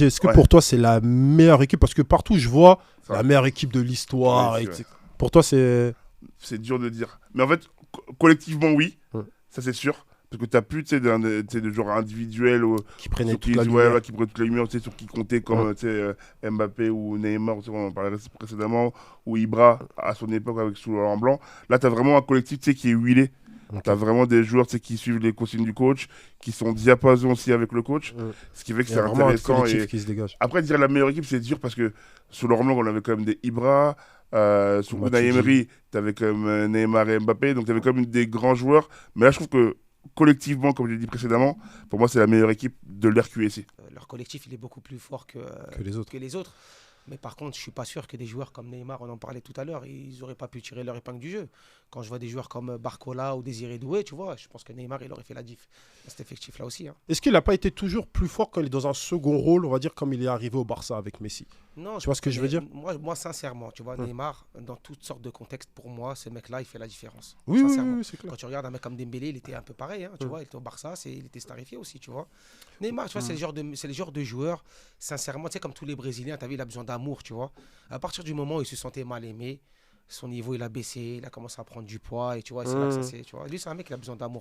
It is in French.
Est-ce que Ouais, pour toi, c'est la meilleure équipe? Parce que partout, je vois la ça, meilleure équipe de ouais, l'histoire. c'est vrai. Pour toi, c'est. C'est dur de dire. Mais en fait, collectivement, oui, Ouais. ça c'est sûr. Parce que t'as plus, tu sais, tu sais, de genre individuel Qui prenait sur toute qui, la ouais, ouais, lumière. qui prenait toute la lumière, tu sais, sur qui comptait comme Ouais. Mbappé ou Neymar, tu sais, on en parlait précédemment, ou Ibra à son époque avec sous en blanc. Là, t'as vraiment un collectif, tu sais, qui est huilé. Ok. T'as vraiment des joueurs, tu sais, qui suivent les consignes du coach, qui sont diapason aussi avec le coach, Ouais. ce qui fait que Il y a c'est vraiment un intéressant. collectif Et qui se dégage. après, dire la meilleure équipe, c'est dur parce que sous Laurent Blanc, on avait quand même des Ibra. Sur Unai Matuidi. Emery, tu avais quand même Neymar et Mbappé, donc tu avais quand même des grands joueurs. Mais là, je trouve que collectivement, comme je l'ai dit précédemment, pour moi, c'est la meilleure équipe de l'RQSI. Leur collectif, il est beaucoup plus fort Que les autres. que les autres. Mais par contre, je suis pas sûr que des joueurs comme Neymar, on en parlait tout à l'heure, ils n'auraient pas pu tirer leur épingle du jeu. Quand je vois des joueurs comme Barcola ou Désiré Doué, tu vois, je pense que Neymar, il aurait fait la diff dans cet effectif-là aussi, hein. Est-ce qu'il n'a pas été toujours plus fort quand il est dans un second rôle, on va dire, comme il est arrivé au Barça avec Messi? Non, Tu je vois pense ce que je veux dire? moi, sincèrement, tu vois, Ouais. Neymar, dans toutes sortes de contextes, pour moi, ce mec-là, il fait la différence. Oui, oui, oui, Sincèrement. oui, c'est clair. Quand tu regardes un mec comme Dembélé, il était un peu pareil, hein, tu Ouais. vois, il était au Barça, il était starifié aussi, tu vois. Neymar, tu vois, Mm. c'est le genre de joueur, sincèrement, tu sais, comme tous les Brésiliens, tu as vu, il a besoin d'amour, tu vois. À partir du moment où il se sentait mal aimé, son niveau il a baissé, il a commencé à prendre du poids, et tu vois, c'est là que ça Mm. c'est, tu vois. Lui, c'est un mec qui a besoin d'amour.